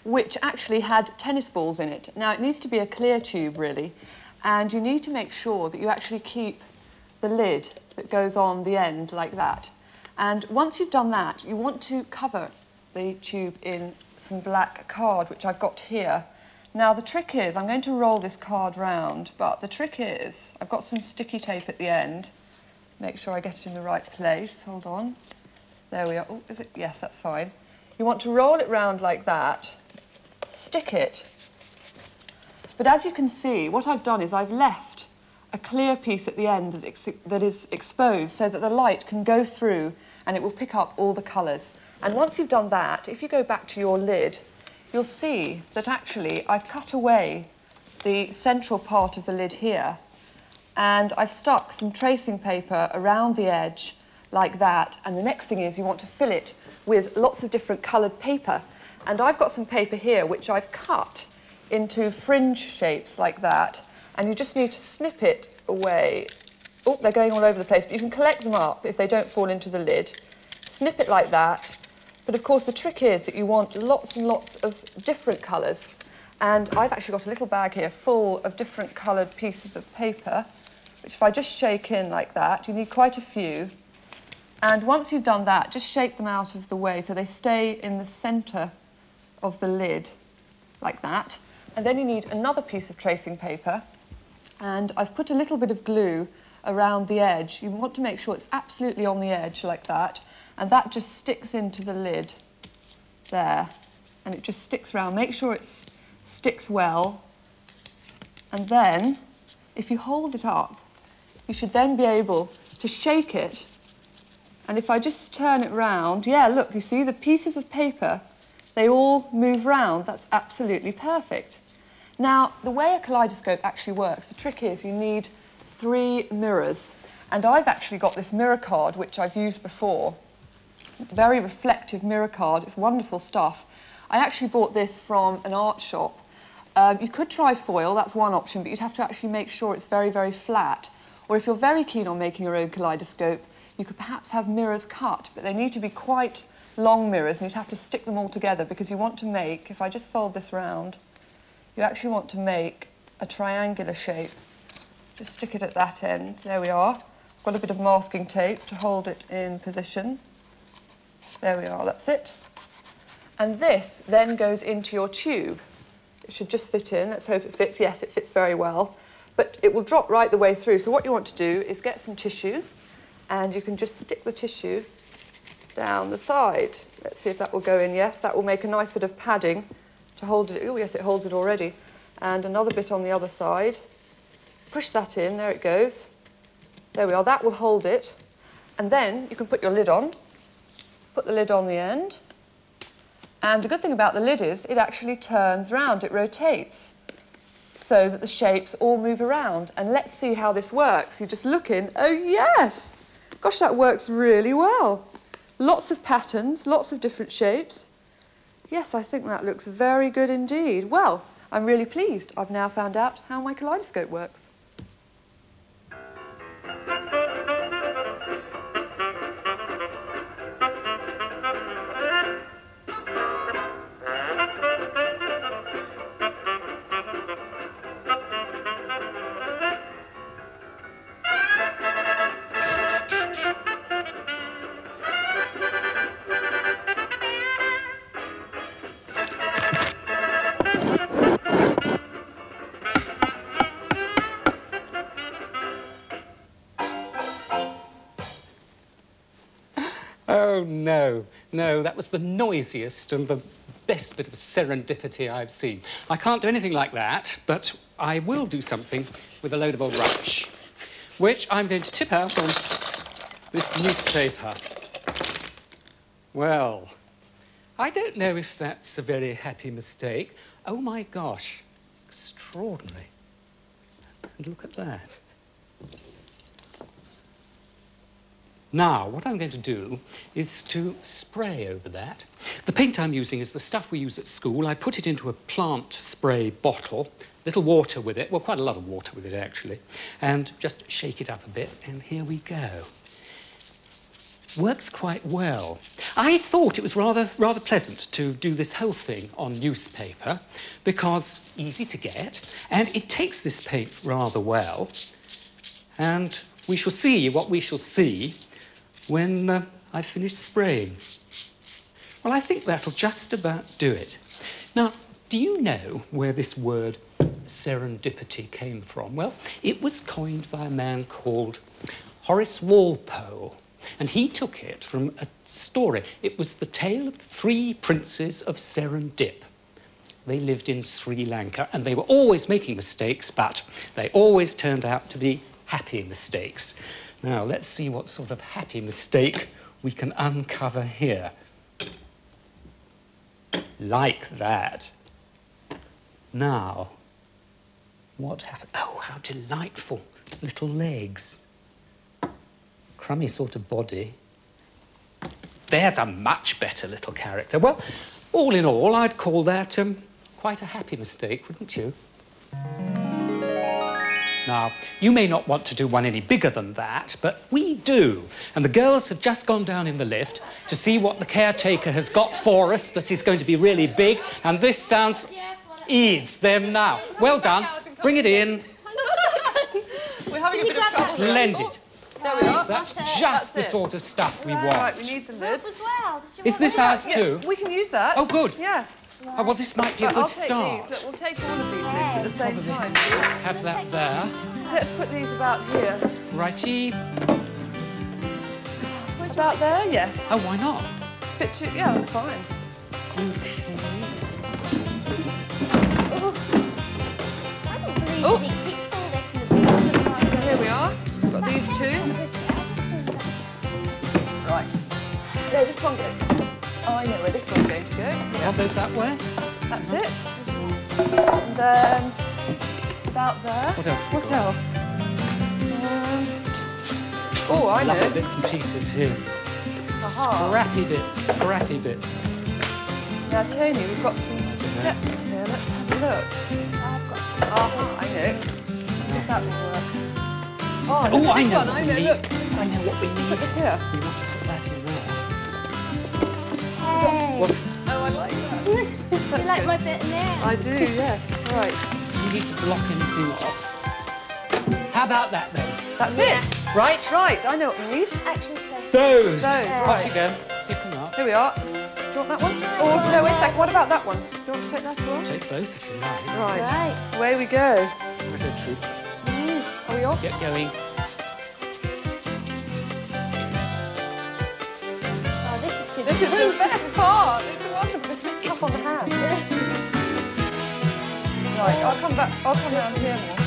which actually had tennis balls in it. Now, it needs to be a clear tube, really, and you need to make sure that you actually keep the lid that goes on the end like that. And once you've done that, you want to cover the tube in some black card, which I've got here. Now, the trick is, I'm going to roll this card round, but the trick is, I've got some sticky tape at the end. Make sure I get it in the right place. Hold on. There we are. Oh, is it? Yes, that's fine. You want to roll it round like that, stick it. But as you can see, what I've done is I've left a clear piece at the end that is exposed so that the light can go through and it will pick up all the colours. And once you've done that, if you go back to your lid, you'll see that actually I've cut away the central part of the lid here, and I've stuck some tracing paper around the edge like that, and the next thing is you want to fill it with lots of different coloured paper. And I've got some paper here which I've cut into fringe shapes like that, and you just need to snip it away. Oh, they're going all over the place, but you can collect them up if they don't fall into the lid. Snip it like that. But of course the trick is that you want lots and lots of different colours, and I've actually got a little bag here full of different coloured pieces of paper, which if I just shake in like that, you need quite a few. And once you've done that, just shake them out of the way so they stay in the centre of the lid like that. And then you need another piece of tracing paper, and I've put a little bit of glue around the edge. You want to make sure it's absolutely on the edge like that. And that just sticks into the lid there, and it just sticks around. Make sure it sticks well, and then if you hold it up, you should then be able to shake it. And if I just turn it round, yeah, look, you see the pieces of paper, they all move round. That's absolutely perfect. Now, the way a kaleidoscope actually works, the trick is you need 3 mirrors, and I've actually got this mirror card which I've used before. Very reflective mirror card. It's wonderful stuff. I actually bought this from an art shop. You could try foil, that's one option, but you'd have to actually make sure it's very, very flat. Or if you're very keen on making your own kaleidoscope, you could perhaps have mirrors cut, but they need to be quite long mirrors, and you'd have to stick them all together because you want to make, if I just fold this round, you actually want to make a triangular shape. Just stick it at that end. There we are. I've got a bit of masking tape to hold it in position. There we are, that's it. And this then goes into your tube. It should just fit in. Let's hope it fits. Yes, it fits very well. But it will drop right the way through. So what you want to do is get some tissue, and you can just stick the tissue down the side. Let's see if that will go in. Yes, that will make a nice bit of padding to hold it. Oh, yes, it holds it already. And another bit on the other side. Push that in. There it goes. There we are. That will hold it. And then you can put your lid on. Put the lid on the end, and the good thing about the lid is it actually turns round, it rotates, so that the shapes all move around. And let's see how this works. You just look in, oh yes! Gosh, that works really well. Lots of patterns, lots of different shapes. Yes, I think that looks very good indeed. Well, I'm really pleased. I've now found out how my kaleidoscope works. Oh, no, no, that was the noisiest and the best bit of serendipity I've seen. I can't do anything like that, but I will do something with a load of old rubbish, which I'm going to tip out on this newspaper. Well, I don't know if that's a very happy mistake. Oh, my gosh, extraordinary. And look at that. Now, what I'm going to do is to spray over that. The paint I'm using is the stuff we use at school. I put it into a plant spray bottle, little water with it, well, quite a lot of water with it, actually, and just shake it up a bit, and here we go. works quite well. I thought it was rather pleasant to do this whole thing on newspaper because easy to get, and it takes this paint rather well. And we shall see what we shall see when I've finished spraying. Well, I think that'll just about do it. Now, do you know where this word serendipity came from? Well, it was coined by a man called Horace Walpole, and he took it from a story. It was the tale of the 3 princes of Serendip. They lived in Sri Lanka, and they were always making mistakes, but they always turned out to be happy mistakes. Now, let's see what sort of happy mistake we can uncover here. Like that. Now, what happened? Oh, how delightful. Little legs. Crummy sort of body. There's a much better little character. Well, all in all, I'd call that quite a happy mistake, wouldn't you? Now, you may not want to do one any bigger than that, but we do. And the girls have just gone down in the lift to see what the caretaker has got for us that is going to be really big. And this sounds... is them now. Well done. Bring it in. We're having a bit of trouble. Splendid. There we are. That's just the sort of stuff we want. Right, we need the lid. As well. Is this ours too? Yeah, we can use that. Oh, good. Yes. Oh, well, this might be a good start. Look, we'll take all of these lids at the same time. Have that there. Let's put these about here. Righty. About there, yes. Oh, why not? Bit too, yeah, that's fine. Oh. He keeps all this in the box. Here we are. We've got these 2. Right. No, this one goes. Oh, I know where this one's going to go. How goes that way? That's it. And then about there. What else? What else? Oh, I know. Lovely bits and pieces here. Aha. Scrappy bits, scrappy bits. Now, Tony, we've got some steps here. Let's have a look. Aha, I know. If that will work. Oh, Oh, I know one. what I we know. need. Look. I know what we need. Put this here. We want to put that in there. Hey. What? Oh, I like that. You like my bit now? I do, yeah. Right. You need to block anything off. How about that then? That's Yes. it. Right? Right, I know what we need. Action station. Those. Those, Off you go. Pick them up. Here we are. Do you want that one? Oh, no, wait a sec. What about that one? Do you want to take that as well? Take both if you like. Right. Right. Away we go. Righto, troops. Are we off? Get going. Oh, this is good. This is the best part. It's the one that's tough on the hand. Right, I'll come back. I'll come around here more.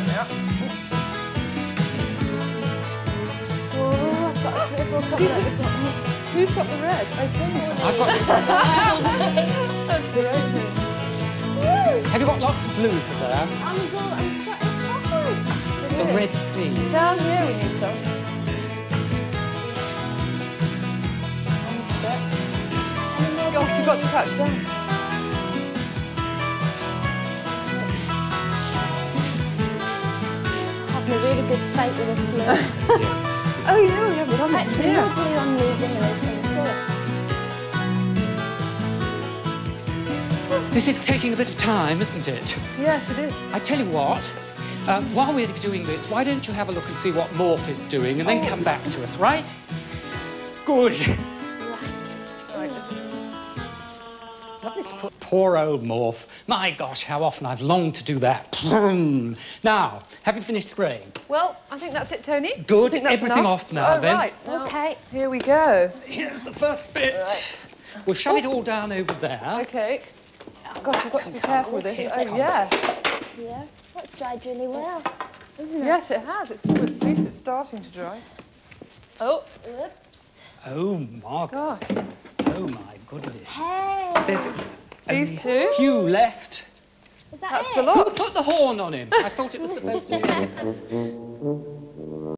There we are. Oh, I've got a triple colour. Who's got the red? Okay. I've got... That's great. Have you got lots of blue for there? I'm good. I'm covered. The Red Sea. Down here we need some. One step. Gosh, you've got to touch down. Having a really good fight with this glue. Oh, yeah, we haven't done it. Actually, more glue on me than there is on the This is taking a bit of time, isn't it? Yes, it is. I tell you what, while we're doing this, why don't you have a look and see what Morph is doing and then come back to us, right? Good. Right. Lovely foot. Poor old Morph. My gosh, how often I've longed to do that. Now, have you finished spraying? Well, I think that's it, Tony. Good. I think that's Everything enough. off now, Oh, then. Right. Now, Okay. here we go. Here's the first bit. Right. We'll shove it all down over there. Okay. Gosh, you've got to be careful with this. Here Oh, it comes. yeah. Yeah. Well, it's dried really well, isn't it? Yes, it has. It's, at least it's starting to dry. Oh, Whoops. Oh, Margot. gosh. Oh, my goodness. Hey. There's These only two? a few left. Is that That's it? the Who lot. put the horn on him? I thought it was supposed to be.